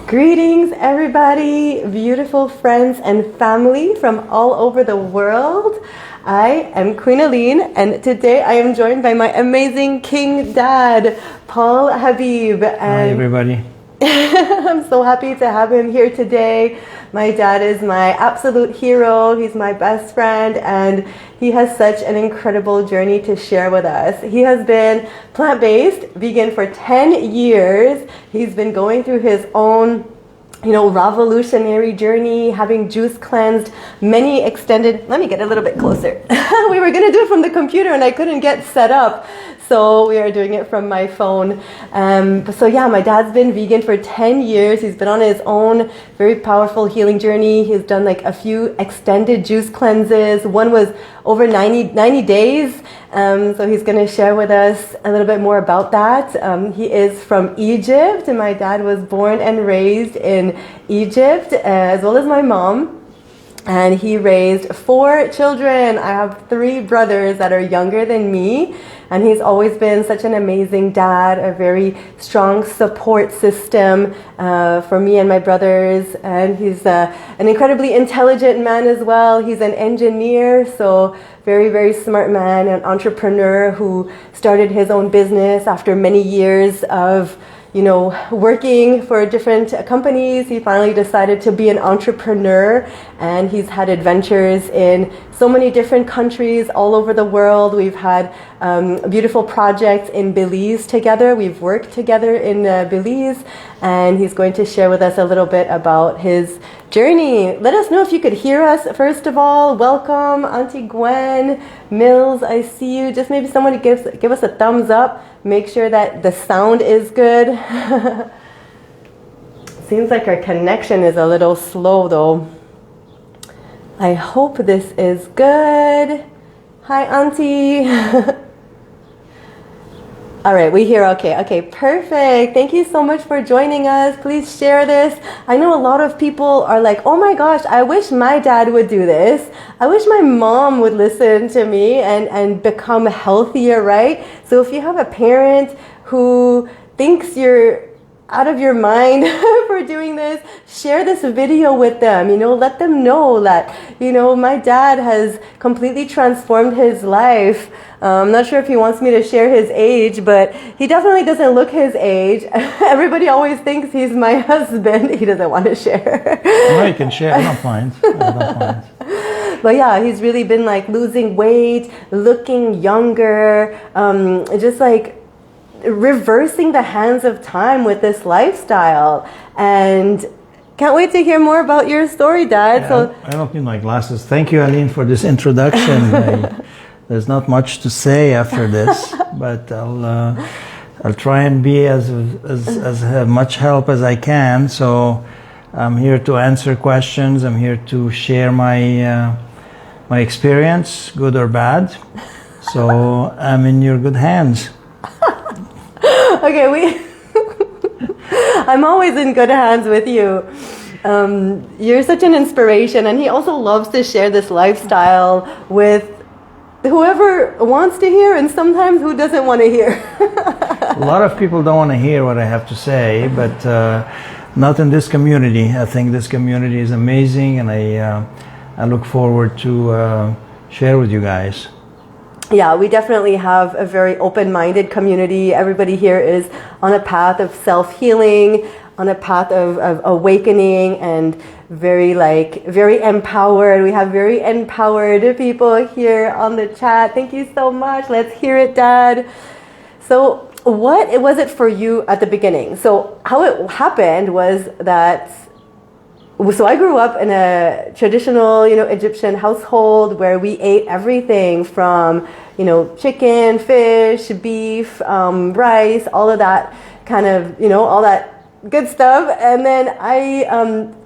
Greetings, everybody, beautiful friends and family from all over the world. I am Queen Aline, and today I am joined by my amazing King Dad, Paul Habib. And hi, everybody. I'm so happy to have him here today. My dad is my absolute hero. He's my best friend, and he has such an incredible journey to share with us. He has been plant-based, vegan for 10 years. He's been going through his own Rawvolutionary journey, having juice cleansed, many extended. Let me get a little bit closer. We were going to do it from the computer and I couldn't get set up. So we are doing it from my phone. My dad's been vegan for 10 years. He's been on his own very powerful healing journey. He's done like a few extended juice cleanses. One was over 90 days. So he's going to share with us a little bit more about that. He is from Egypt, and my dad was born and raised in Egypt, as well as my mom. And he raised 4 children. I have 3 brothers that are younger than me. And he's always been such an amazing dad, a very strong support system for me and my brothers. And he's an incredibly intelligent man as well. He's an engineer, so very, very smart man, an entrepreneur who started his own business after many years of working for different companies. He finally decided to be an entrepreneur, and he's had adventures in so many different countries all over the world. We've had beautiful projects in Belize together. We've worked together in Belize, and he's going to share with us a little bit about his journey. Let us know if you could hear us, first of all. Welcome, Auntie Gwen, Mills, I see you. Just maybe someone give us a thumbs up. Make sure that the sound is good. Seems like our connection is a little slow though. I hope this is good. Hi, Auntie. All right, we hear okay. Okay, perfect. Thank you so much for joining us. Please share this. I know a lot of people are like, oh my gosh, I wish my dad would do this. I wish my mom would listen to me and become healthier, right? So if you have a parent who thinks you're out of your mind for doing this, share this video with them. Let them know that, my dad has completely transformed his life. I'm not sure if he wants me to share his age, but he definitely doesn't look his age. Everybody always thinks he's my husband. He doesn't want to share. No, you can share. I don't mind. But yeah, he's really been like losing weight, looking younger, just like reversing the hands of time with this lifestyle. And can't wait to hear more about your story, Dad. Yeah, I don't need my glasses. Thank you, Aline, for this introduction. There's not much to say after this, but I'll try and be as much help as I can. So I'm here to answer questions. I'm here to share my experience, good or bad. So I'm in your good hands. Okay, I'm always in good hands with you. You're such an inspiration, and he also loves to share this lifestyle with whoever wants to hear, and sometimes who doesn't want to hear. A lot of people don't want to hear what I have to say, but not in this community. I think this community is amazing, and I look forward to share with you guys. Yeah, we definitely have a very open-minded community. Everybody here is on a path of self-healing, on a path of awakening, and very empowered. We have very empowered people here on the chat. Thank you so much. Let's hear it, Dad. So what was it for you at the beginning? So how it happened was that, so I grew up in a traditional, Egyptian household where we ate everything from, chicken, fish, beef, rice, all of that kind of, all that good stuff. And then I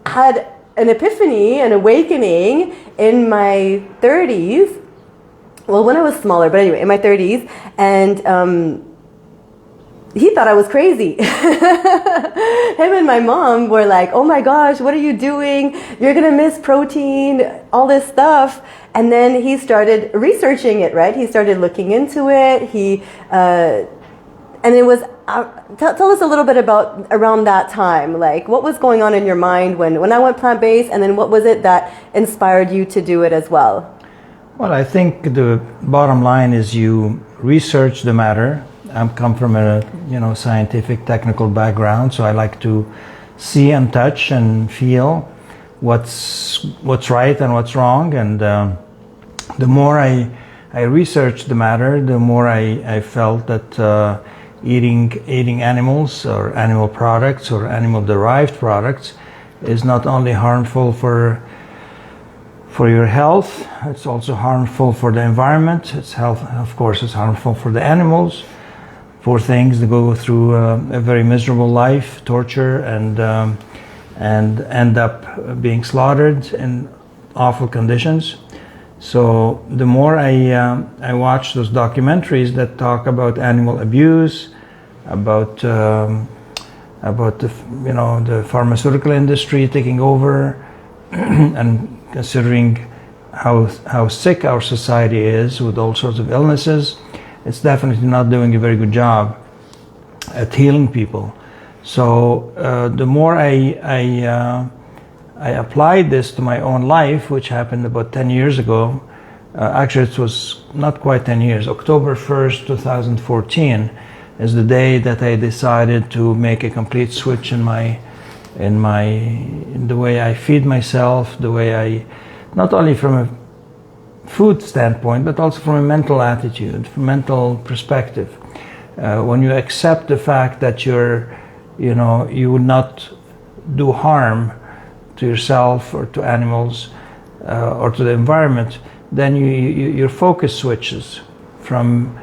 had an epiphany, an awakening in my 30s. Well, when I was smaller, but anyway, in my 30s. And he thought I was crazy. Him and my mom were like, oh my gosh, what are you doing? You're going to miss protein, all this stuff. And then he started researching it, right? He started looking into it. And it was tell us a little bit about around that time. Like, what was going on in your mind when I went plant-based, and then what was it that inspired you to do it as well? Well, I think the bottom line is you research the matter. I come from a scientific, technical background, so I like to see and touch and feel what's right and what's wrong. And the more I researched the matter, the more I felt that eating animals or animal products or animal-derived products is not only harmful for your health, it's also harmful for the environment. It's harmful for the animals. Poor things that go through a very miserable life, torture, and end up being slaughtered in awful conditions. So the more I watch those documentaries that talk about animal abuse, about the pharmaceutical industry taking over, and considering how sick our society is with all sorts of illnesses, it's definitely not doing a very good job at healing people. So the more I applied this to my own life, which happened about 10 years ago, actually it was not quite 10 years, October 1st, 2014 is the day that I decided to make a complete switch in the way I feed myself, the way I, not only from a food standpoint, but also from a mental attitude, from mental perspective. When you accept the fact that you would not do harm to yourself or to animals or to the environment, then your focus switches from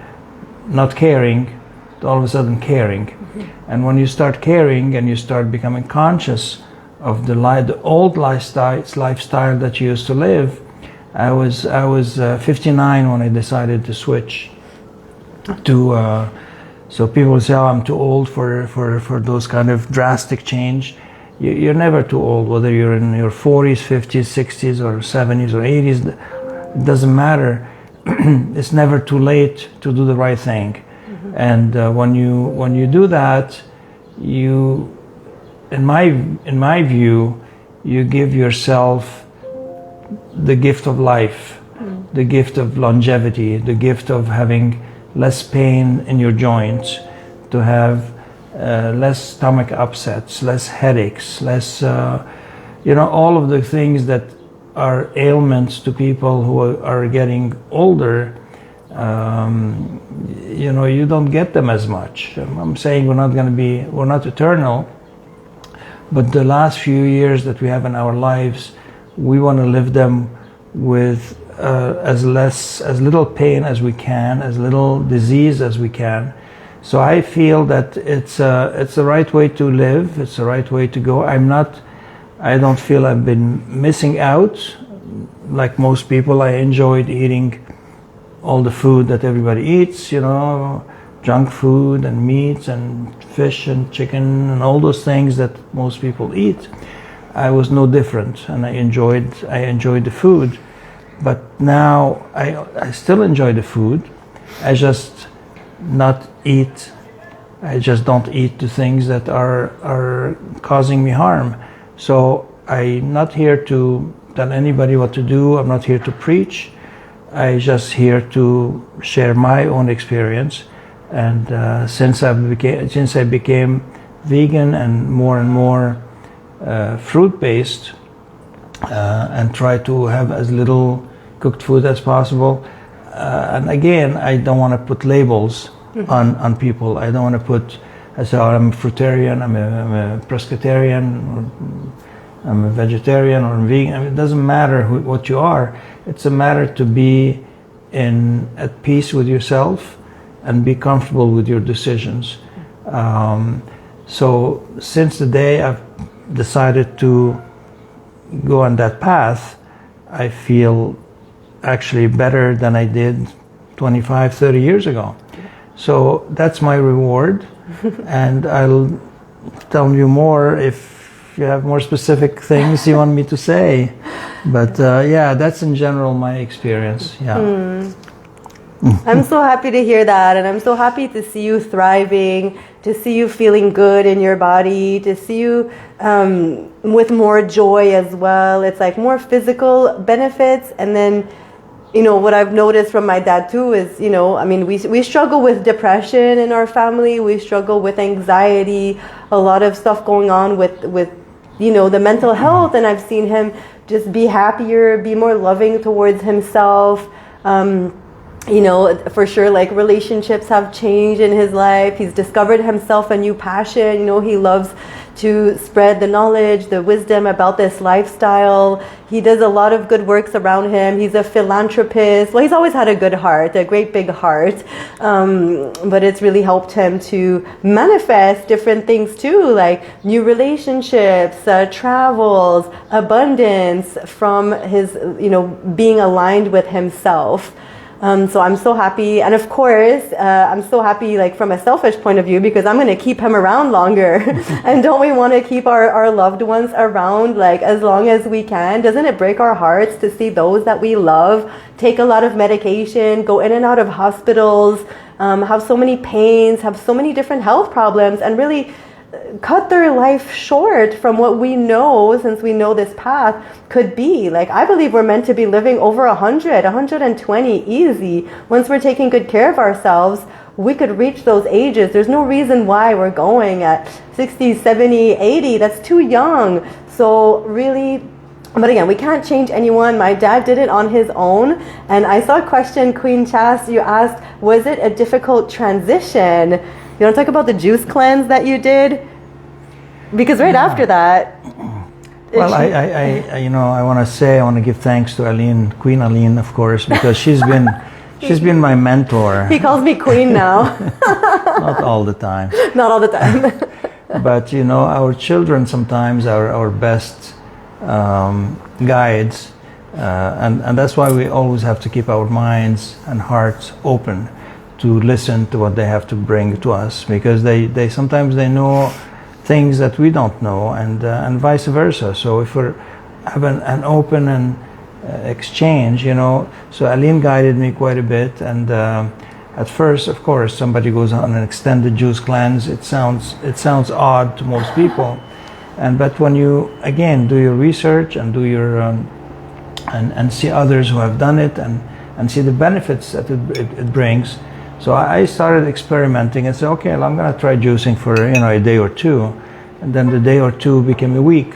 not caring to all of a sudden caring. And when you start caring and you start becoming conscious of the old lifestyle that you used to live, I was 59 when I decided to switch to. So people say, "Oh, I'm too old for those kind of drastic change." You're never too old, whether you're in your 40s, 50s, 60s, or 70s, or 80s. It doesn't matter. It's never too late to do the right thing. Mm-hmm. And when you do that, in my view, you give yourself the gift of life, the gift of longevity, the gift of having less pain in your joints, to have less stomach upsets, less headaches, less, all of the things that are ailments to people who are getting older. You don't get them as much. I'm saying we're not eternal, but the last few years that we have in our lives, we want to live them with as little pain as we can, as little disease as we can. So I feel that it's the right way to live. It's the right way to go. I don't feel I've been missing out. Like most people, I enjoyed eating all the food that everybody eats, junk food and meats and fish and chicken and all those things that most people eat. I was no different, and I enjoyed the food. But now I still enjoy the food. I just don't eat the things that are causing me harm. So I'm not here to tell anybody what to do. I'm not here to preach. I'm just here to share my own experience. And since I became vegan and more fruit-based, and try to have as little cooked food as possible. And again, I don't want to put labels on people. I don't want to say, oh, I'm a fruitarian, I'm a pescatarian, or I'm a vegetarian or a vegan. I mean, it doesn't matter what you are. It's a matter to be at peace with yourself and be comfortable with your decisions. So since the day I've decided to go on that path, I feel actually better than I did 25, 30 years ago. So that's my reward. And I'll tell you more if you have more specific things you want me to say. But yeah, that's in general my experience. Yeah. I'm so happy to hear that, and I'm so happy to see you thriving, to see you feeling good in your body, to see you with more joy as well. It's like more physical benefits, and then, you know, what I've noticed from my dad too is, you know, I mean, we struggle with depression in our family, we struggle with anxiety, a lot of stuff going on with you know, the mental health, and I've seen him just be happier, be more loving towards himself. You know, for sure, like, relationships have changed in his life. He's discovered himself a new passion. You know, he loves to spread the knowledge, the wisdom about this lifestyle. He does a lot of good works around him. He's a philanthropist. Well, he's always had a good heart, a great big heart. But it's really helped him to manifest different things too, like new relationships, travels, abundance from his, you know, being aligned with himself. So I'm so happy, and of course I'm so happy, like, from a selfish point of view, because I'm going to keep him around longer. And don't we want to keep our loved ones around, like, as long as we can? Doesn't it break our hearts to see those that we love take a lot of medication, go in and out of hospitals, have so many pains, have so many different health problems, and really cut their life short from what we know, since we know this path could be? Like, I believe we're meant to be living over 100, 120 easy. Once we're taking good care of ourselves, we could reach those ages. There's no reason why we're going at 60, 70, 80. That's too young. So really, but again, we can't change anyone. My dad did it on his own. And I saw a question, Queen Chas, you asked, was it a difficult transition? You want to talk about the juice cleanse that you did? Because right after that... Well, I you know, I want to give thanks to Aline, Queen Aline, of course, because she's been my mentor. He calls me Queen now. Not all the time. Not all the time. But, you know, our children sometimes are our best guides, and that's why we always have to keep our minds and hearts open to listen to what they have to bring to us, because they sometimes they know things that we don't know, and vice versa. So if we have an open and exchange, you know. So Aline guided me quite a bit, and at first, of course, somebody goes on an extended juice cleanse. It sounds odd to most people, but when you again do your research and do your and see others who have done it, and see the benefits that it brings. So I started experimenting and said, okay, well, I'm going to try juicing for, you know, a day or two, and then the day or two became a week,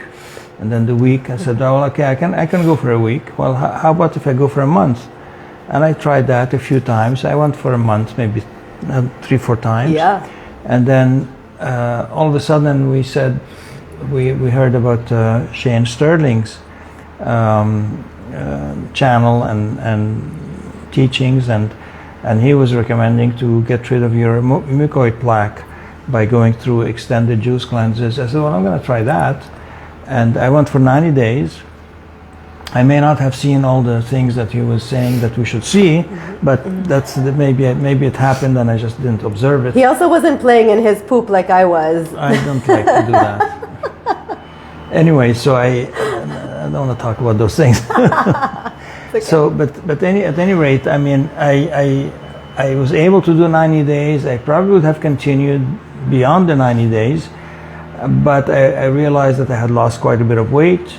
and then the week I said, oh, okay, I can go for a week. Well, how about if I go for a month? And I tried that a few times. I went for a month, maybe 3-4 times. Yeah. And then all of a sudden we said, we heard about Shane Sterling's channel and teachings, and he was recommending to get rid of your mucoid plaque by going through extended juice cleanses. I said, well, I'm going to try that. And I went for 90 days. I may not have seen all the things that he was saying that we should see, but that's maybe it happened and I just didn't observe it. He also wasn't playing in his poop like I was. I don't like to do that. Anyway, so I don't want to talk about those things. Okay. So, but at any rate, I mean, I was able to do 90 days. I probably would have continued beyond the 90 days, but I realized that I had lost quite a bit of weight,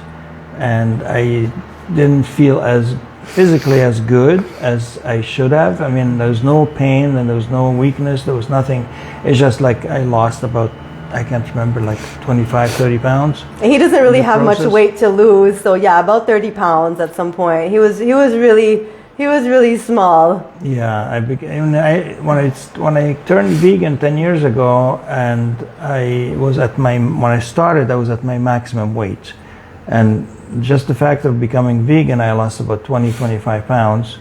and I didn't feel as physically as good as I should have. I mean, there was no pain and there was no weakness. There was nothing. It's just like I lost about, I can't remember, like 25, 30 pounds. He doesn't really have much weight to lose, so yeah, about 30 pounds at some point. He was really small. Yeah, when I turned vegan 10 years ago, and when I started, I was at my maximum weight, and just the fact of becoming vegan, I lost about 25 pounds,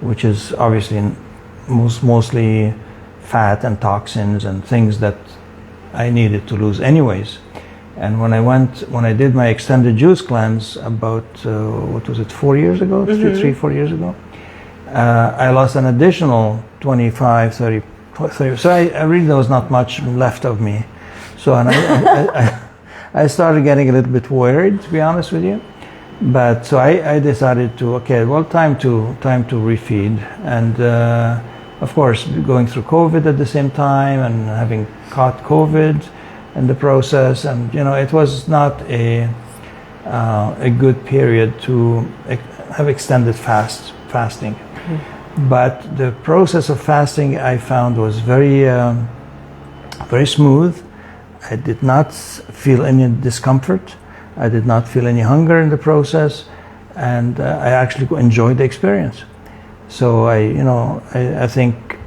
which is obviously mostly fat and toxins and things that I needed to lose anyways. And when I did my extended juice cleanse about, 4 years ago? Mm-hmm. 3-4 years ago? I lost an additional 25, 30. So I really, there was not much left of me. So, and I started getting a little bit worried, to be honest with you. But so I decided to, okay, well, time to refeed. And of course, going through COVID at the same time and having caught COVID in the process, and it was not a good period to have extended fasting. But the process of fasting I found was very smooth. I did not feel any discomfort. I did not feel any hunger in the process, and I actually enjoyed the experience. So I think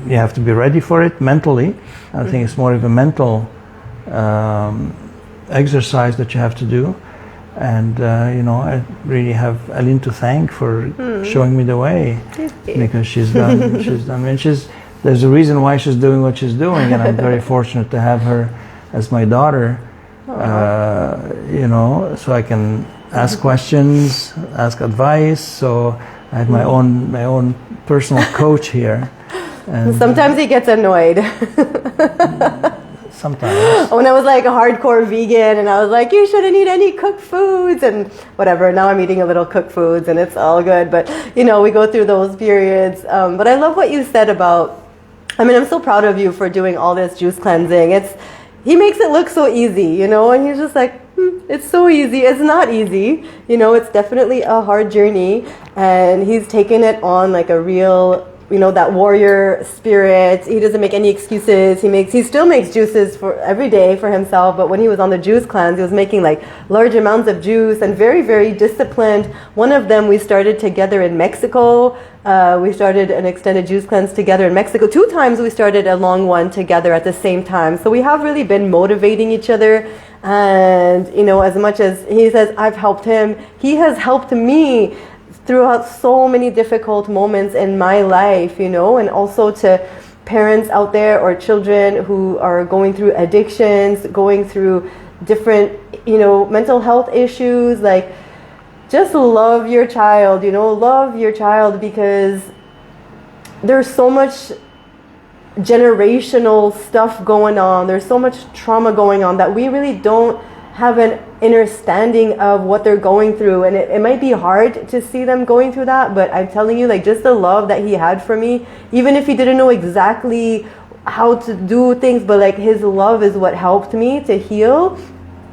you have to be ready for it mentally. I think it's more of a mental exercise that you have to do. And I really have Aline to thank for showing me the way, because she's done. I mean, there's a reason why she's doing what she's doing, and I'm very fortunate to have her as my daughter. So I can ask questions, ask advice. So I have my own personal coach here. And sometimes he gets annoyed. Sometimes. When I was like a hardcore vegan and I was like, you shouldn't eat any cooked foods and whatever. Now I'm eating a little cooked foods and it's all good. But, we go through those periods. But I love what you said about, I'm so proud of you for doing all this juice cleansing. He makes it look so easy, and he's just like, it's so easy. It's not easy. It's definitely a hard journey. And he's taken it on like a real, that warrior spirit. He doesn't make any excuses. He still makes juices for every day for himself. But when he was on the juice cleanse, he was making like large amounts of juice and very, very disciplined. One of them we started together in Mexico. We started an extended juice cleanse together in Mexico. 2 times we started a long one together at the same time. So we have really been motivating each other. And, as much as he says, I've helped him, he has helped me throughout so many difficult moments in my life, and also to parents out there or children who are going through addictions, going through different, mental health issues. Like, just love your child, love your child, because there's so much generational stuff going on. There's so much trauma going on that we really don't have an understanding of what they're going through, and it might be hard to see them going through that, but I'm telling you, like, just the love that he had for me, even if he didn't know exactly how to do things, but like his love is what helped me to heal,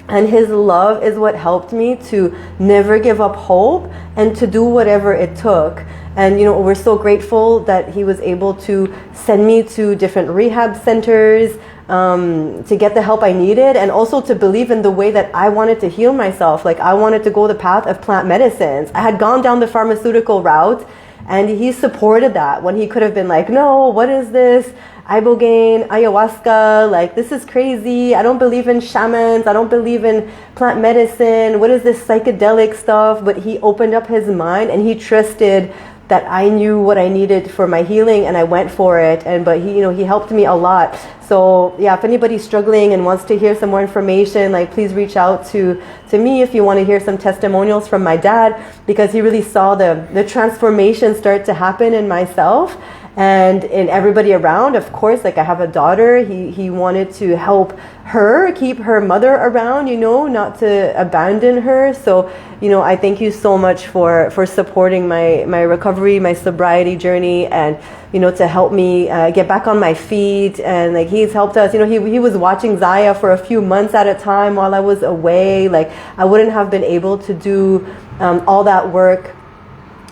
and his love is what helped me to never give up hope and to do whatever it took. And we're so grateful that he was able to send me to different rehab centers, to get the help I needed, and also to believe in the way that I wanted to heal myself. Like, I wanted to go the path of plant medicines. I had gone down the pharmaceutical route, and he supported that when he could have been like, no, what is this? Ibogaine, ayahuasca, like, this is crazy. I don't believe in shamans. I don't believe in plant medicine. What is this psychedelic stuff? But he opened up his mind, and he trusted that I knew what I needed for my healing, and I went for it. But he helped me a lot. So yeah, if anybody's struggling and wants to hear some more information, like, please reach out to me if you want to hear some testimonials from my dad, because he really saw the transformation start to happen in myself and in everybody around. Of course, like, I have a daughter. He wanted to help her keep her mother around, not to abandon her. So, I thank you so much for supporting my recovery, my sobriety journey, and, to help me get back on my feet. And like, he's helped us, he was watching Zaya for a few months at a time while I was away. Like, I wouldn't have been able to do all that work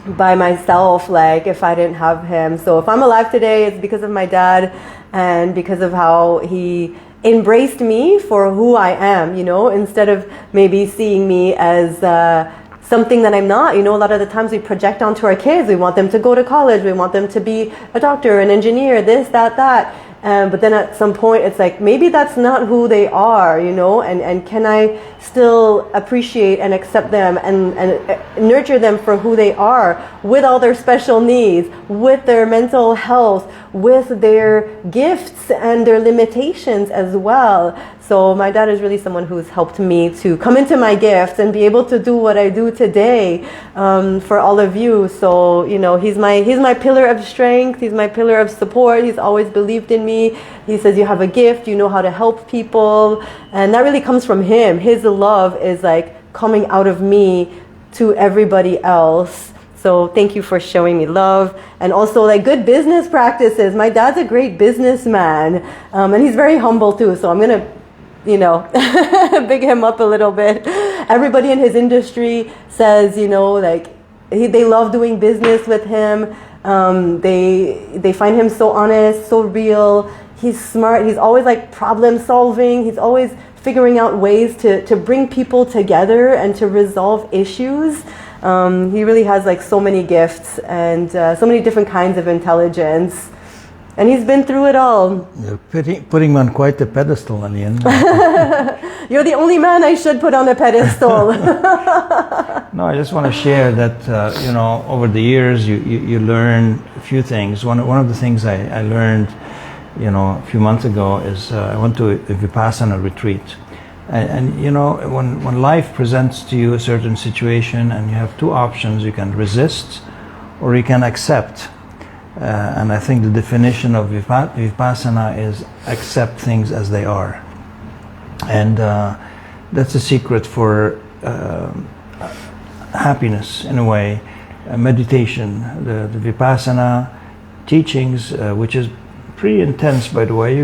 by myself, like, if I didn't have him. So if I'm alive today, it's because of my dad and because of how he embraced me for who I am, instead of maybe seeing me as something that I'm not. A lot of the times we project onto our kids. We want them to go to college. We want them to be a doctor, an engineer, this, that. But then at some point, it's like, maybe that's not who they are, and can I still appreciate and accept them and nurture them for who they are, with all their special needs, with their mental health, with their gifts and their limitations as well. So my dad is really someone who's helped me to come into my gifts and be able to do what I do today, for all of you. So, he's my pillar of strength. He's my pillar of support. He's always believed in me. He says, you have a gift, you know how to help people. And that really comes from him. His love is like coming out of me to everybody else. So thank you for showing me love, and also like good business practices. My dad's a great businessman, and he's very humble too. So I'm gonna, big him up a little bit. Everybody in his industry says, they love doing business with him. They find him so honest, so real. He's smart. He's always like problem solving. He's always figuring out ways to bring people together and to resolve issues. He really has like so many gifts and so many different kinds of intelligence. And he's been through it all. You're putting him on quite a pedestal, Aline. You're the only man I should put on a pedestal. No, I just want to share that, over the years you learn a few things. One of the things I learned, a few months ago is I went to a Vipassana retreat. And when life presents to you a certain situation and you have two options, you can resist or you can accept. And I think the definition of Vipassana is accept things as they are. And that's a secret for happiness in a way. Meditation, the Vipassana teachings, which is pretty intense, by the way.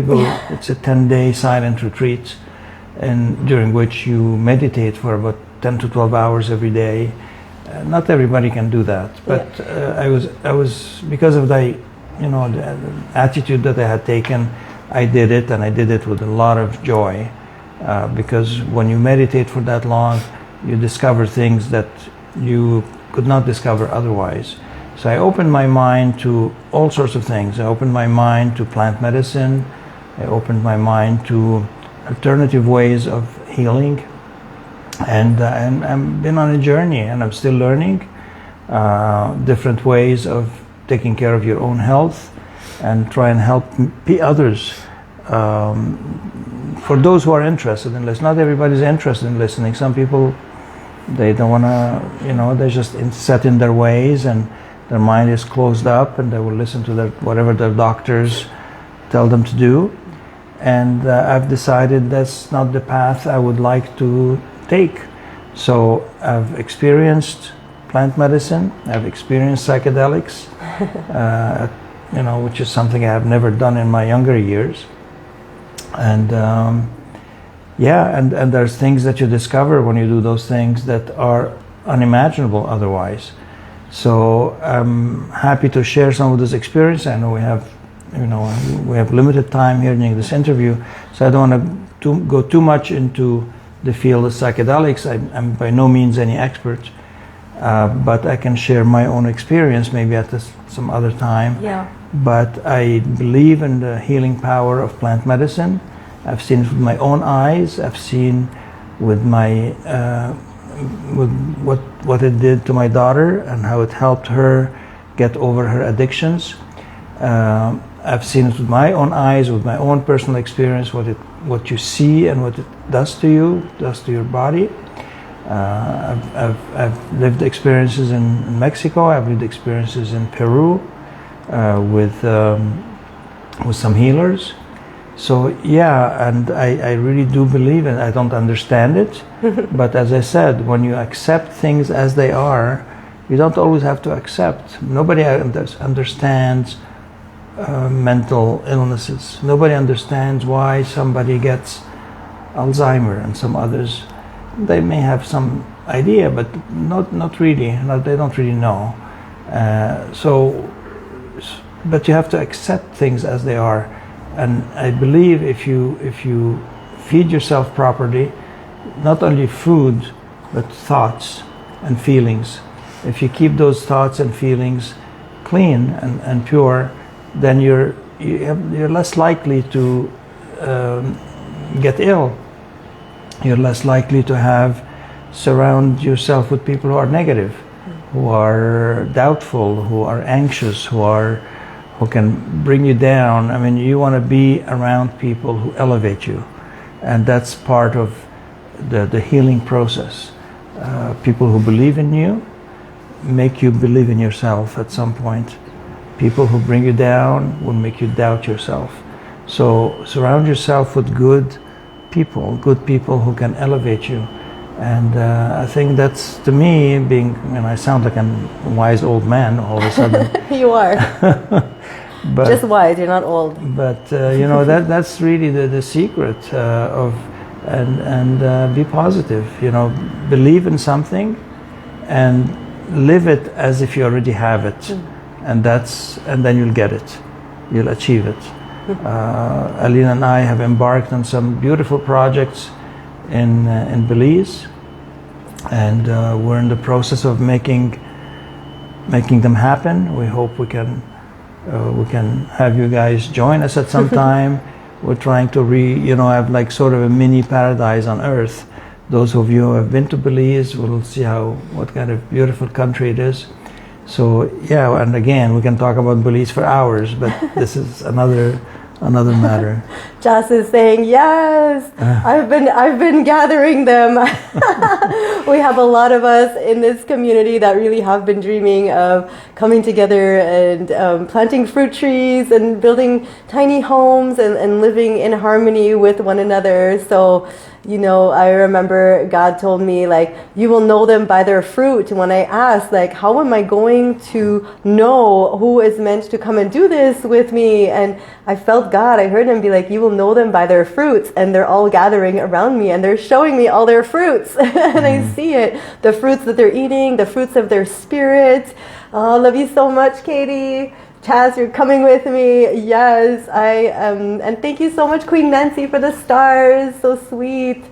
It's a 10-day silent retreat, and during which you meditate for about 10 to 12 hours every day. Not everybody can do that, but I was because of the attitude that I had taken, I did it, and I did it with a lot of joy, because when you meditate for that long, you discover things that you could not discover otherwise. So I opened my mind to all sorts of things. I opened my mind to plant medicine. I opened my mind to alternative ways of healing. And I've been on a journey, and I'm still learning different ways of taking care of your own health and try and help others. For those who are interested in listening, not everybody's interested in listening. Some people, they don't want to, they're just set in their ways and their mind is closed up, and they will listen to whatever their doctors tell them to do. And I've decided that's not the path I would like to take. So I've experienced plant medicine, I've experienced psychedelics, which is something I have never done in my younger years. And and there's things that you discover when you do those things that are unimaginable otherwise. So I'm happy to share some of this experience. I know we have limited time here during this interview, so I don't want to go too much into the field of psychedelics. I'm by no means any expert, but I can share my own experience maybe at some other time. Yeah. But I believe in the healing power of plant medicine. I've seen it with my own eyes. I've seen with my with what it did to my daughter and how it helped her get over her addictions. I've seen it with my own eyes, with my own personal experience, what you see and what it does to you, does to your body. I've lived experiences in Mexico. I've lived experiences in Peru with some healers. So and I really do believe it. I don't understand it, but as I said, when you accept things as they are, you don't always have to accept. Nobody understands mental illnesses. Nobody understands why somebody gets Alzheimer and some others. They may have some idea, but not really. They don't really know. But you have to accept things as they are. And I believe if you feed yourself properly, not only food, but thoughts and feelings. If you keep those thoughts and feelings clean and pure, then you're less likely to get ill. You're less likely to surround yourself with people who are negative, who are doubtful, who are anxious, who can bring you down. I mean, you want to be around people who elevate you, and that's part of the healing process. People who believe in you make you believe in yourself at some point. People who bring you down will make you doubt yourself. So surround yourself with good people who can elevate you. And I think that's, to me, being, I sound like I'm a wise old man all of a sudden. You are. But, just wise, you're not old. But that's really the secret of, and be positive. Believe in something, and live it as if you already have it, and then you'll get it, you'll achieve it. Aline and I have embarked on some beautiful projects in Belize, and we're in the process of making them happen. We hope we can have you guys join us at some time. We're trying to have like sort of a mini paradise on earth. Those of you who have been to Belize will see what kind of beautiful country it is. So yeah, and again, we can talk about Belize for hours, but this is another matter. Jas is saying yes. I've been gathering them. We have a lot of us in this community that really have been dreaming of coming together and planting fruit trees and building tiny homes and living in harmony with one another. So, I remember God told me, like, you will know them by their fruit. When I asked, like, how am I going to know who is meant to come and do this with me? And I felt God. I heard him be like, you will know them by their fruits. And they're all gathering around me and they're showing me all their fruits. And I see it. The fruits that they're eating, the fruits of their spirit. Oh, love you so much, Katie. Chaz, you're coming with me. Yes, I am. And thank you so much, Queen Nancy, for the stars. So sweet.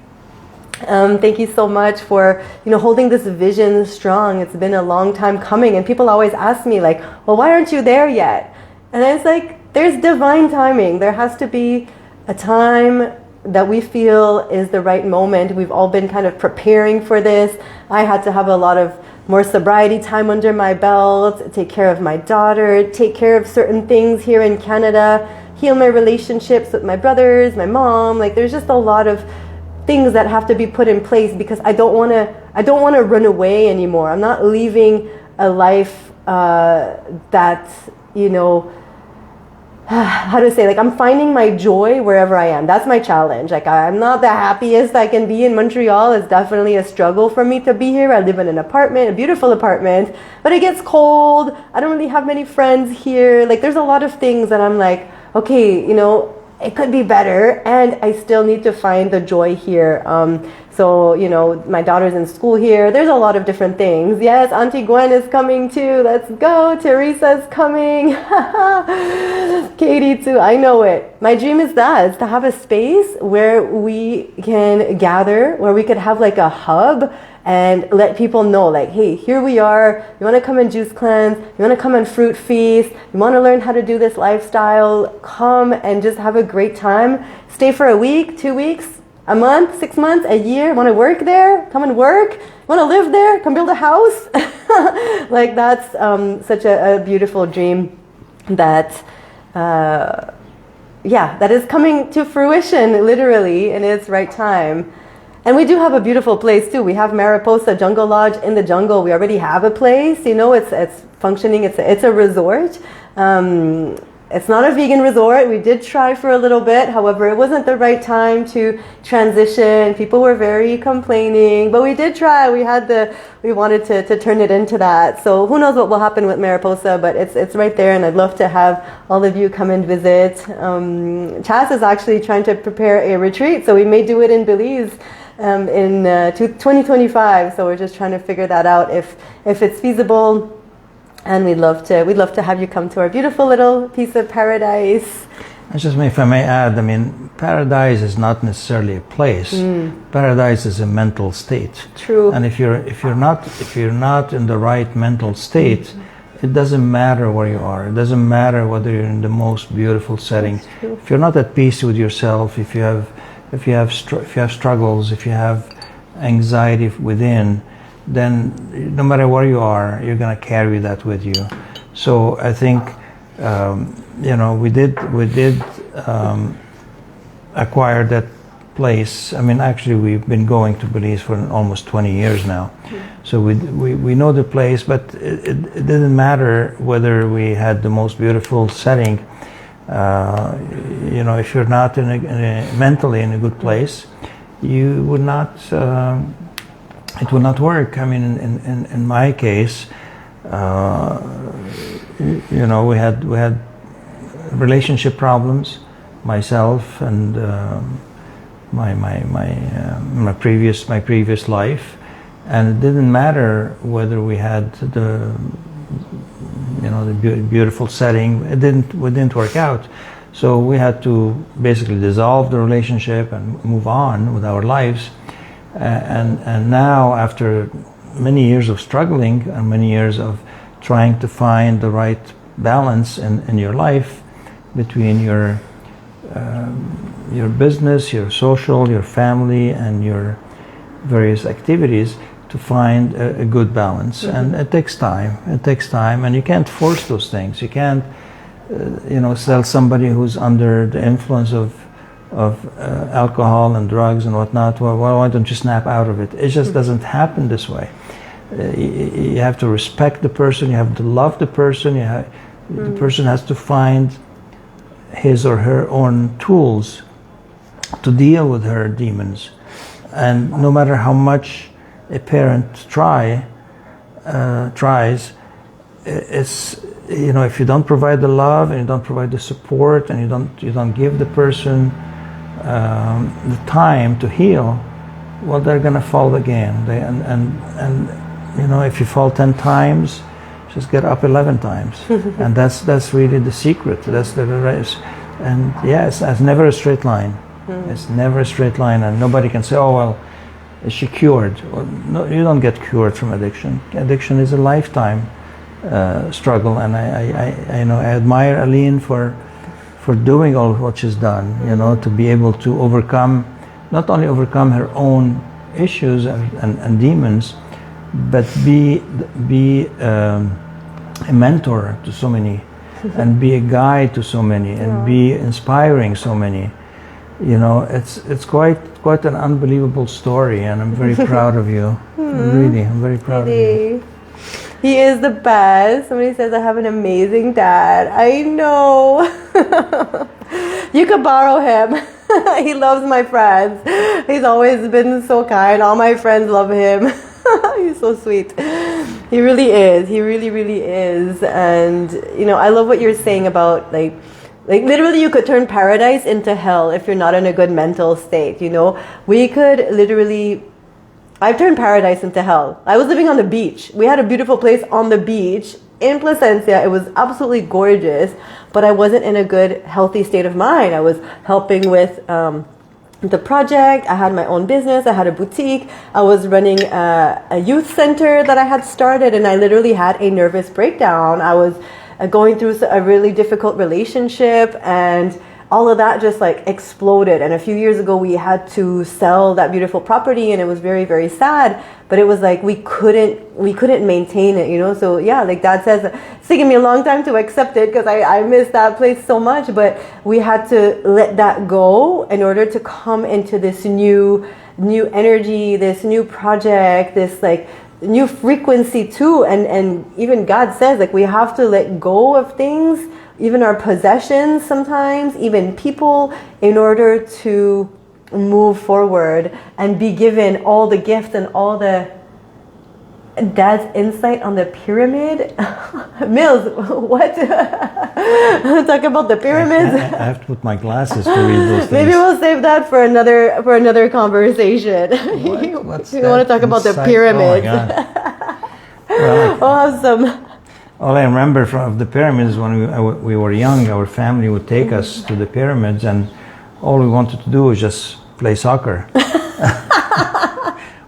Thank you so much for, holding this vision strong. It's been a long time coming. And people always ask me, like, well, why aren't you there yet? And I was like, there's divine timing. There has to be a time that we feel is the right moment. We've all been kind of preparing for this. I had to have a lot of more sobriety time under my belt, take care of my daughter, take care of certain things here in Canada, heal my relationships with my brothers, my mom. Like, there's just a lot of things that have to be put in place because I don't want to run away anymore. I'm not leaving a life that, how to say, like, I'm finding my joy wherever I am. That's my challenge. Like, I'm not the happiest I can be in Montreal. It's definitely a struggle for me to be here. I live in an apartment, a beautiful apartment, but it gets cold. I don't really have many friends here. Like, there's a lot of things that I'm like, okay, it could be better, and I still need to find the joy here. So, my daughter's in school here. There's a lot of different things. Yes, Auntie Gwen is coming too. Let's go. Teresa's coming. Katie too. I know it. My dream is that, is to have a space where we can gather, where we could have like a hub and let people know, like, hey, here we are. You want to come and juice cleanse? You want to come and fruit feast? You want to learn how to do this lifestyle? Come and just have a great time. Stay for a week, 2 weeks, a month, 6 months, a year. Want to work there? Come and work. Want to live there? Come build a house. Like, that's such a beautiful dream that, that is coming to fruition, literally, in its right time. And we do have a beautiful place too. We have Mariposa Jungle Lodge in the jungle. We already have a place. It's functioning. It's a resort. It's not a vegan resort. We did try for a little bit. However, it wasn't the right time to transition. People were very complaining, but we did try. We wanted to turn it into that. So who knows what will happen with Mariposa, but it's right there, and I'd love to have all of you come and visit. Chas is actually trying to prepare a retreat, so we may do it in Belize in 2025. So we're just trying to figure that out if it's feasible. And we'd love to have you come to our beautiful little piece of paradise. If I may add, paradise is not necessarily a place. Paradise is a mental state. True. And if you're not in the right mental state, it doesn't matter where you are. It doesn't matter whether you're in the most beautiful setting. If you're not at peace with yourself, if you have struggles, if you have anxiety within, then no matter where you are, you're going to carry that with you. So I think, we did acquire that place. Actually, we've been going to Belize for almost 20 years now. So we know the place, but it didn't matter whether we had the most beautiful setting. If you're not mentally in a good place, you would not it would not work. I mean, in my case, you know, we had relationship problems, myself and my previous life, and it didn't matter whether we had the beautiful setting. It didn't work out. So we had to basically dissolve the relationship and move on with our lives. And now, after many years of struggling and many years of trying to find the right balance in your life between your business, your social, your family, and your various activities, to find a good balance. And it takes time. It takes time, and you can't force those things. You can't tell somebody who's under the influence of alcohol and drugs and whatnot, well, why don't you snap out of it? It just doesn't happen this way. You have to respect the person, you have to love the person, the person has to find his or her own tools to deal with her demons. And no matter how much a parent tries, it's, if you don't provide the love and you don't provide the support and you don't give the person the time to heal, well, they're gonna fall again. If you fall 10 times, just get up 11 times. And that's really the secret. That's the race. And yes, it's never a straight line. It's never a straight line, and nobody can say, oh well, is she cured? Well, no, you don't get cured from addiction. Addiction is a lifetime struggle, and I admire Aline for doing all what she's done, to be able to not only overcome her own issues and demons, but be a mentor to so many, and be a guide to so many, and be inspiring so many. It's quite an unbelievable story, and I'm very proud of you. Really, I'm very proud of you. He is the best. Somebody says I have an amazing dad. I know. You could borrow him. He loves my friends. He's always been so kind. All my friends love him. He's so sweet. He really is. He really, really is. And, I love what you're saying about, like literally you could turn paradise into hell if you're not in a good mental state, We could literally... I've turned paradise into hell. I was living on the beach. We had a beautiful place on the beach in Placencia. It was absolutely gorgeous, but I wasn't in a good, healthy state of mind. I was helping with the project. I had my own business. I had a boutique. I was running a youth center that I had started, and I literally had a nervous breakdown. I was going through a really difficult relationship, and all of that just exploded. And a few years ago we had to sell that beautiful property, and it was very, very sad, but it was we couldn't maintain it, So yeah, like Dad says, it's taken me a long time to accept it because I miss that place so much, but we had to let that go in order to come into this new energy, this new project, this new frequency too. And even God says we have to let go of things, even our possessions sometimes, even people, in order to move forward and be given all the gifts and all the... Dad's insight on the pyramid. Mills, what? Talk about the pyramids. I have to put my glasses to read those things. Maybe we'll save that for another conversation. What's you want to talk about the pyramids? Oh my God. Well, we'll have some... All I remember from the pyramids, when we were young, our family would take us to the pyramids, and all we wanted to do was just play soccer.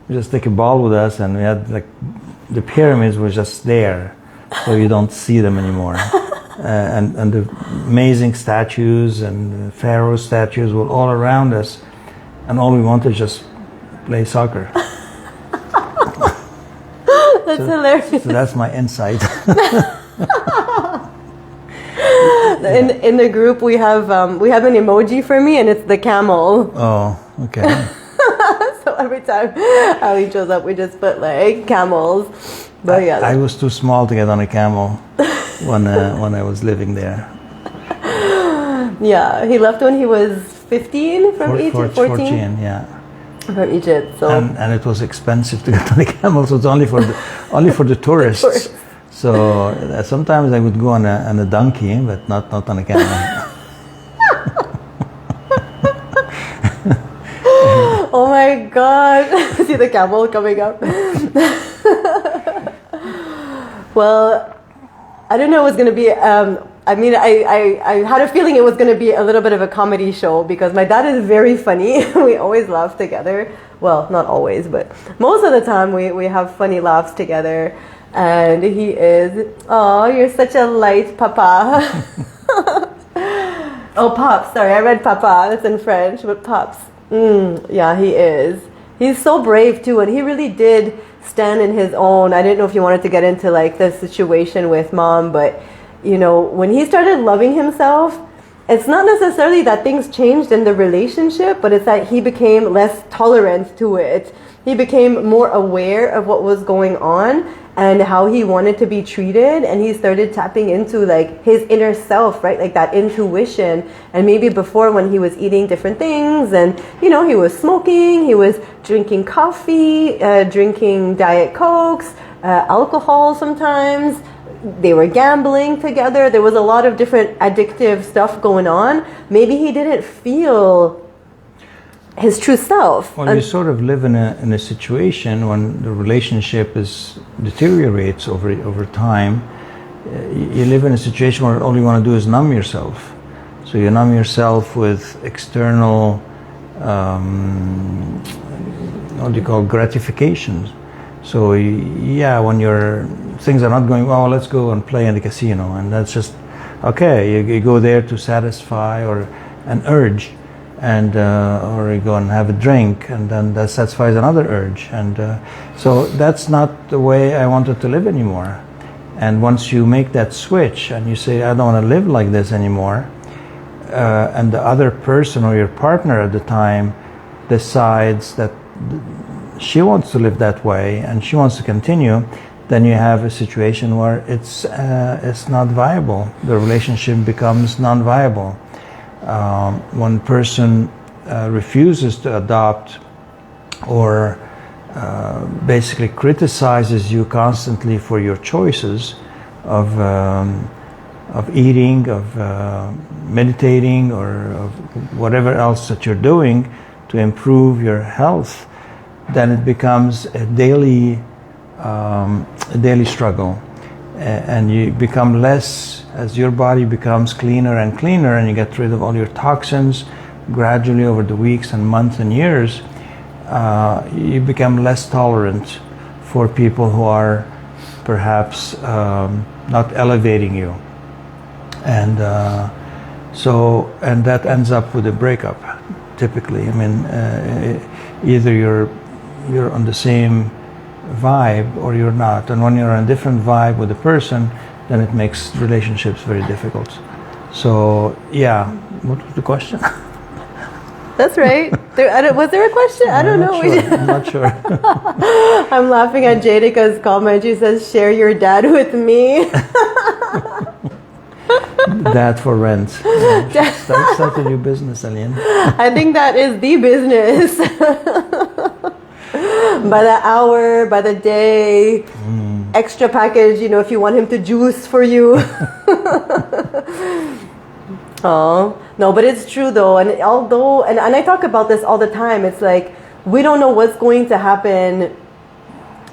We just take a ball with us, and we had the pyramids were just there, so you don't see them anymore. And the amazing statues and the pharaoh statues were all around us, and all we wanted was just play soccer. That's hilarious. So that's my insight. In the group we have an emoji for me, and it's the camel. Oh, okay. So every time Ali shows up, we just put camels. But yeah, I was too small to get on a camel when I was living there. Yeah, he left when he was 15 from 14. 14, yeah. from Egypt. So and it was expensive to get on a camel, so it's only for the tourists. Tourists. So sometimes I would go on a donkey, but not on a camel. oh my God! See the camel coming up. Well, I don't know. It was going to be. I mean, I had a feeling it was going to be a little bit of a comedy show because my dad is very funny. We always laugh together. Well, not always, but most of the time we have funny laughs together. And he is, oh, you're such a light papa. Oh, Pops. Sorry, I read papa. That's in French, but Pops. Yeah, he is. He's so brave too, and he really did stand in his own. I didn't know if you wanted to get into like the situation with mom, but you know, when he started loving himself, it's not necessarily that things changed in the relationship, but it's that he became less tolerant to it. He became more aware of what was going on and how he wanted to be treated, and he started tapping into like his inner self, right? Like that intuition. And maybe before, when he was eating different things and, you know, he was smoking, he was drinking coffee, drinking Diet Cokes, alcohol sometimes. They were gambling together. There was a lot of different addictive stuff going on. Maybe he didn't feel his true self. Well, you sort of live in a situation when the relationship deteriorates over time. You live in a situation where all you want to do is numb yourself. So you numb yourself with external, what do you call, gratifications. So yeah, when things are not going well, let's go and play in the casino, and that's just okay. You go there to satisfy or an urge, and or you go and have a drink, and then that satisfies another urge, and so that's not the way I wanted to live anymore. And once you make that switch and you say, I don't want to live like this anymore, and the other person or your partner at the time decides that she wants to live that way and she wants to continue, then you have a situation where it's not viable. The relationship becomes non-viable. One person refuses to adopt or basically criticizes you constantly for your choices of eating, of meditating, or of whatever else that you're doing to improve your health, then it becomes a daily struggle, and you become less, as your body becomes cleaner and cleaner, and you get rid of all your toxins gradually over the weeks and months and years. You become less tolerant for people who are perhaps not elevating you, and that ends up with a breakup. Typically, I mean, either you're on the same vibe or you're not, and when you're on a different vibe with a person, then it makes relationships very difficult. So yeah, what was the question? That's right. Was there a question? I don't know. I'm not sure. I'm laughing at Jadica's comment. She says, share your dad with me. Dad for rent. Start a new business, Aline. I think that is the business. By the hour, by the day, extra package, you know, if you want him to juice for you. Oh, no, but it's true though. And although, and I talk about this all the time, it's like, we don't know what's going to happen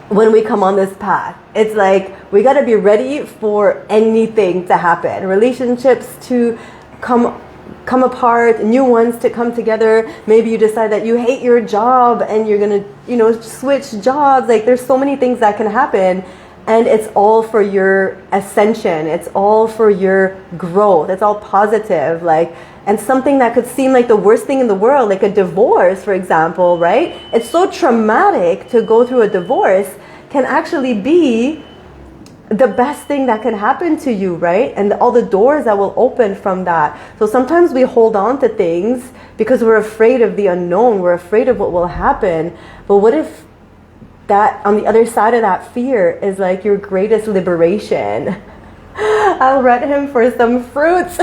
when we come on this path. It's like, we got to be ready for anything to happen. Relationships to come apart, new ones to come together. Maybe you decide that you hate your job and you're going to, you know, switch jobs. Like, there's so many things that can happen. And it's all for your ascension. It's all for your growth. It's all positive. Like, and something that could seem like the worst thing in the world, like a divorce, for example, right? It's so traumatic to go through a divorce, can actually be the best thing that can happen to you, right? And all the doors that will open from that. So sometimes we hold on to things because we're afraid of the unknown. We're afraid of what will happen. But what if that on the other side of that fear is like your greatest liberation? I'll rent him for some fruits.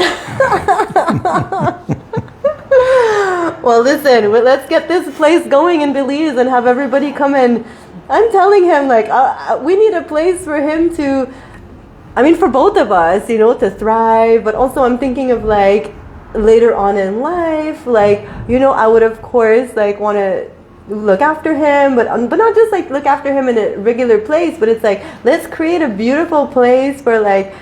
Well, listen, let's get this place going in Belize and have everybody come in. I'm telling him, like, we need a place for him to, I mean, for both of us, you know, to thrive. But also I'm thinking of, like, later on in life, like, you know, I would, of course, like, want to look after him, but not just, like, look after him in a regular place, but it's like, let's create a beautiful place for, like,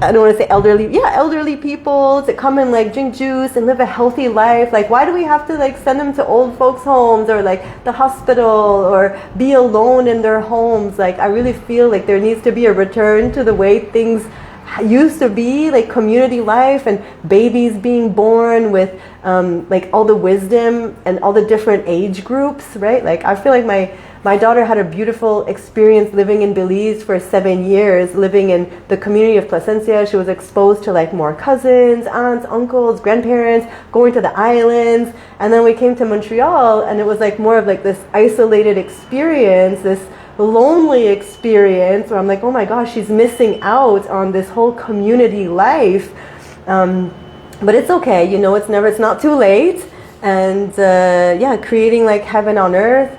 I don't want to say elderly people to come and, like, drink juice and live a healthy life. Like, why do we have to, like, send them to old folks' homes or, like, the hospital or be alone in their homes? Like, I really feel like there needs to be a return to the way things used to be, like community life and babies being born with like all the wisdom and all the different age groups, right? Like, I feel like my daughter had a beautiful experience living in Belize for 7 years, living in the community of Placencia. She was exposed to, like, more cousins, aunts, uncles, grandparents, going to the islands. And then we came to Montreal, and it was, like, more of, like, this isolated experience, this lonely experience where I'm like, oh my gosh, she's missing out on this whole community life. But it's okay, you know, it's not too late. And creating, like, heaven on earth,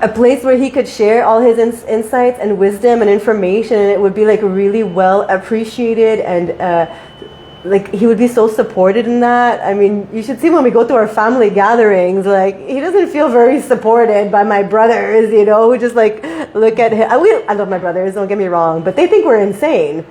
a place where he could share all his insights and wisdom and information, and it would be, like, really well appreciated, and like, he would be so supported in that. I mean, you should see when we go to our family gatherings, like, he doesn't feel very supported by my brothers, you know, who just, like, look at him. I love my brothers, don't get me wrong, but they think we're insane.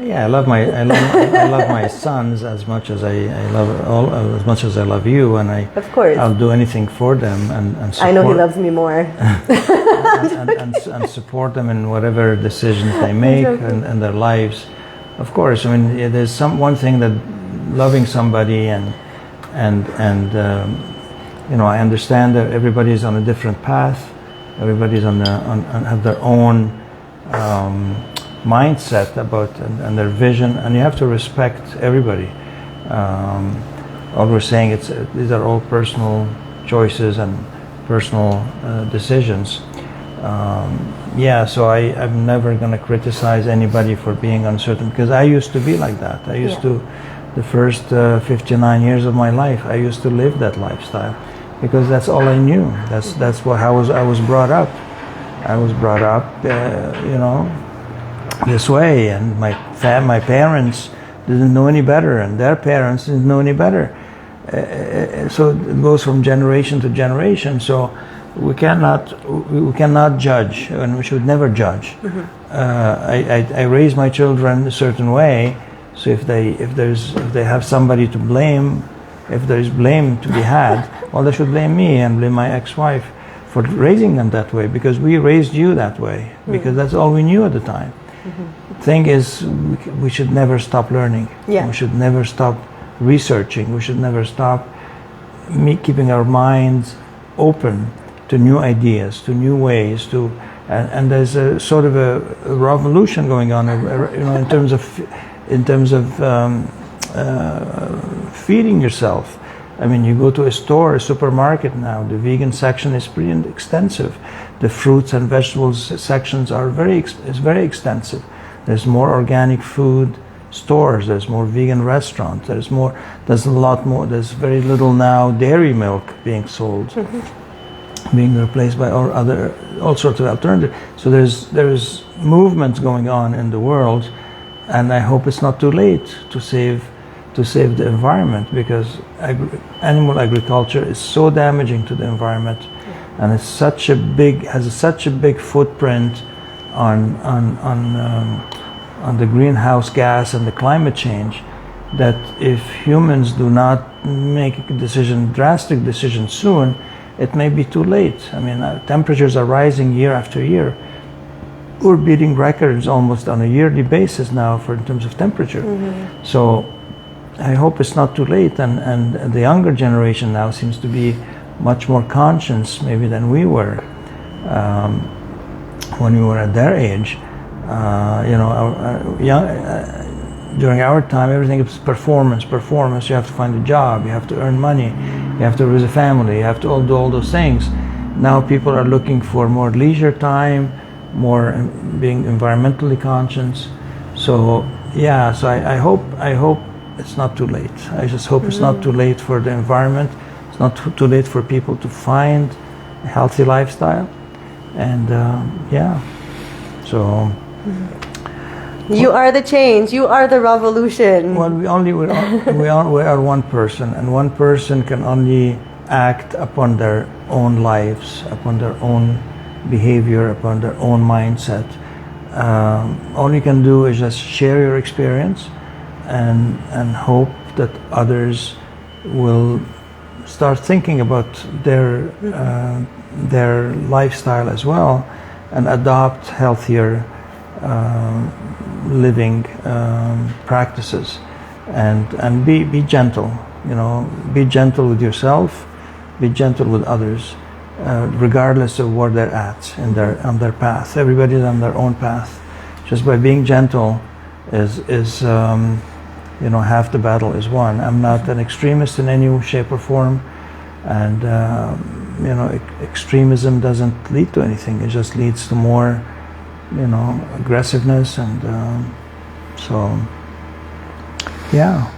Yeah, I love my sons as much as I love you, and of course I'll do anything for them and support. I know he loves me more. and support them in whatever decisions they make in their lives. Of course, I mean, there's one thing that loving somebody and you know, I understand that everybody's on a different path. Everybody's have their own mindset about and their vision, and you have to respect everybody. All we're saying, these are all personal choices and personal decisions. So I'm never going to criticize anybody for being uncertain, because I used to be like that. I used to, the first 59 years of my life, I used to live that lifestyle because that's all I knew. That's how I was brought up. I was brought up, you know, this way, and my parents didn't know any better, and their parents didn't know any better. So it goes from generation to generation. So we cannot judge, and we should never judge. Mm-hmm. I raise my children a certain way, so if they have somebody to blame, if there's blame to be had, well, they should blame me and blame my ex-wife for raising them that way, because we raised you that way, because that's all we knew at the time. Mm-hmm. Thing is, we should never stop learning. Yeah. We should never stop researching. We should never stop keeping our minds open to new ideas, to new ways, and there's a sort of a revolution going on, you know, in terms of feeding yourself. I mean, you go to a store, a supermarket now, the vegan section is pretty extensive. The fruits and vegetables sections are very extensive. There's more organic food stores, there's more vegan restaurants, there's a lot more, there's very little now dairy milk being sold, being replaced by all sorts of alternatives. So there's movements going on in the world, and I hope it's not too late to save the environment, because animal agriculture is so damaging to the environment, and it's has such a big footprint on the greenhouse gas and the climate change, that if humans do not make a drastic decision soon, it may be too late. I mean, temperatures are rising year after year. We're beating records almost on a yearly basis now in terms of temperature. Mm-hmm. So I hope it's not too late, and the younger generation now seems to be much more conscious maybe than we were when we were at their age. You know, during our time, everything is performance. You have to find a job, you have to earn money, you have to raise a family, you have to do all those things. Now people are looking for more leisure time, more being environmentally conscious. So yeah, so I hope it's not too late. I just hope it's not too late for the environment. It's not too late for people to find a healthy lifestyle. And yeah, so. You are the change. You are the Rawvolution. Well, we are one person, and one person can only act upon their own lives, upon their own behavior, upon their own mindset. All you can do is just share your experience and hope that others will start thinking about their lifestyle as well and adopt healthier living practices and be gentle. Be gentle with yourself, be gentle with others, regardless of where they're at on their path. Everybody's on their own path. Just by being gentle is half the battle is won. I'm not an extremist in any shape or form, and extremism doesn't lead to anything. It just leads to more aggressiveness, and so yeah.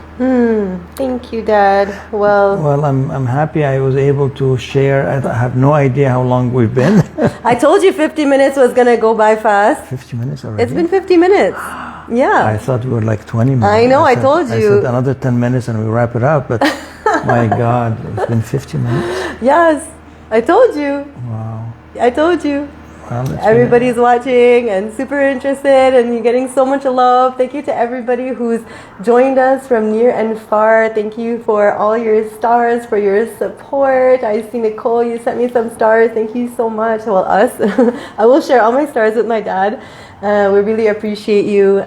Thank you, Dad. Well, I'm happy I was able to share. I have no idea how long we've been. I told you 50 minutes was gonna go by fast. 50 minutes already? It's been 50 minutes. Yeah. I thought we were like 20 minutes. I know, I told you. I said another 10 minutes and we wrap it up, but my God, it's been 50 minutes? Yes, I told you. Wow. I told you. Well, Everybody's watching and super interested, and you're getting so much love. Thank you to everybody who's joined us from near and far. Thank you for all your stars, for your support. I see Nicole, you sent me some stars. Thank you so much. Well, us. I will share all my stars with my dad. We really appreciate you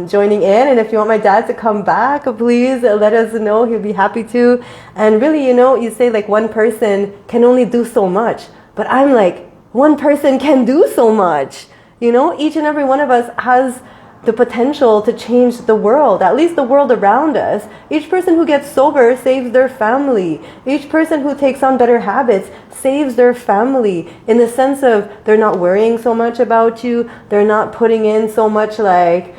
joining in. And if you want my dad to come back, please let us know. He'll be happy to. And really, you say like one person can only do so much. But I'm like, one person can do so much. Each and every one of us has the potential to change the world, at least the world around us. Each person who gets sober saves their family. Each person who takes on better habits saves their family, in the sense of they're not worrying so much about you. They're not putting in so much like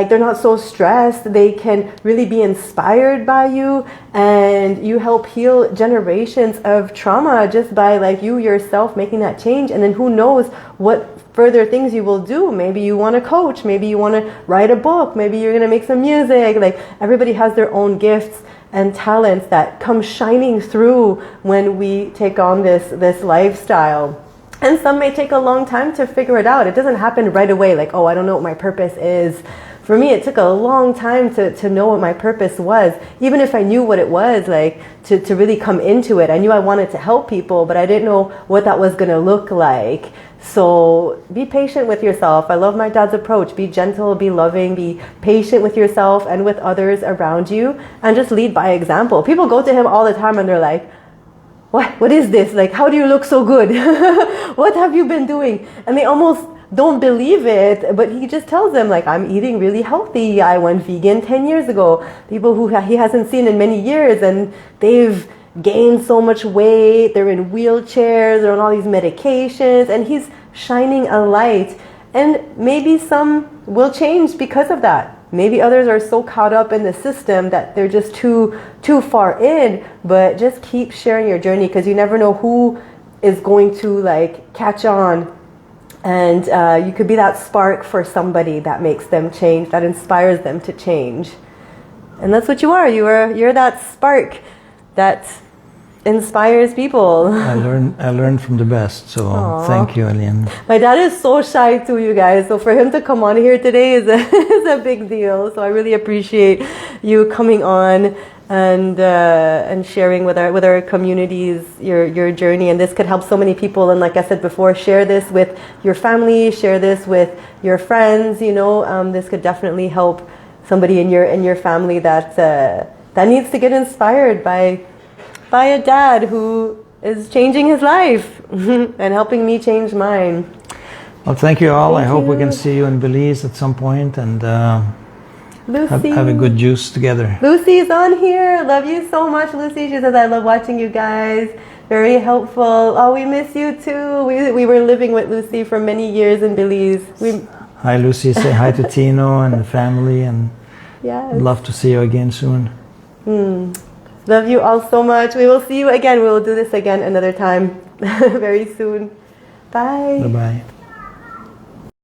they're not so stressed. They can really be inspired by you, and you help heal generations of trauma just by like you yourself making that change. And then who knows what further things you will do. Maybe you want to coach, maybe you want to write a book, maybe you're going to make some music. Like, everybody has their own gifts and talents that come shining through when we take on this lifestyle. And some may take a long time to figure it out. It doesn't happen right away, like, oh, I don't know what my purpose is. For me, it took a long time to know what my purpose was. Even if I knew what it was, like, to really come into it. I knew I wanted to help people, but I didn't know what that was going to look like. So be patient with yourself. I love my dad's approach. Be gentle, be loving, be patient with yourself and with others around you, and just lead by example. People go to him all the time and they're like, what is this? Like, how do you look so good? What have you been doing? And they almost don't believe it, but he just tells them, like, I'm eating really healthy. I went vegan 10 years ago. People who he hasn't seen in many years, and they've gained so much weight. They're in wheelchairs, they're on all these medications, and he's shining a light. And maybe some will change because of that. Maybe others are so caught up in the system that they're just too far in. But just keep sharing your journey, because you never know who is going to like catch on. And you could be that spark for somebody that makes them change, that inspires them to change. And that's what you are. You're that spark that inspires people. I learned from the best, so Aww. Thank you, Aline. My dad is so shy too, you guys. So for him to come on here today is a big deal. So I really appreciate you coming on and sharing with our communities your journey. And this could help so many people. And like I said before, share this with your family, share this with your friends. This could definitely help somebody in your family that needs to get inspired by a dad who is changing his life and helping me change mine. Well, thank you all. Thank I hope you. we can see you in Belize at some point and Lucy. have a good juice together. Lucy's on here. Love you so much, Lucy. She says, I love watching you guys. Very helpful. Oh, we miss you too. We were living with Lucy for many years in Belize. Hi, Lucy. Say hi to Tino and the family. And Yes. I'd love to see you again soon. Love you all so much. We will see you again. We will do this again another time very soon. Bye. Bye-bye.